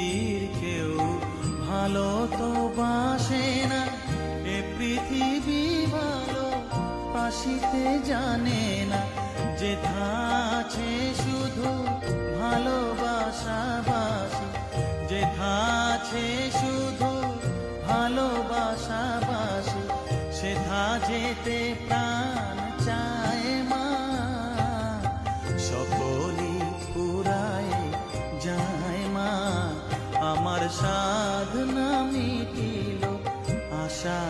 পৃথিবীর কেউ ভালো তো বাসে না, এ পৃথিবী ভালো বাসিতে জানে না। যেথা আছে শুধু ভালোবাসা বাসি, যেথা আছে শুধু ভালোবাসা বাসি, সেথা যেতে প্রাণ চায় মা। সকলি পুরায় যায় মা, আমার সাধনা মিটিল আশা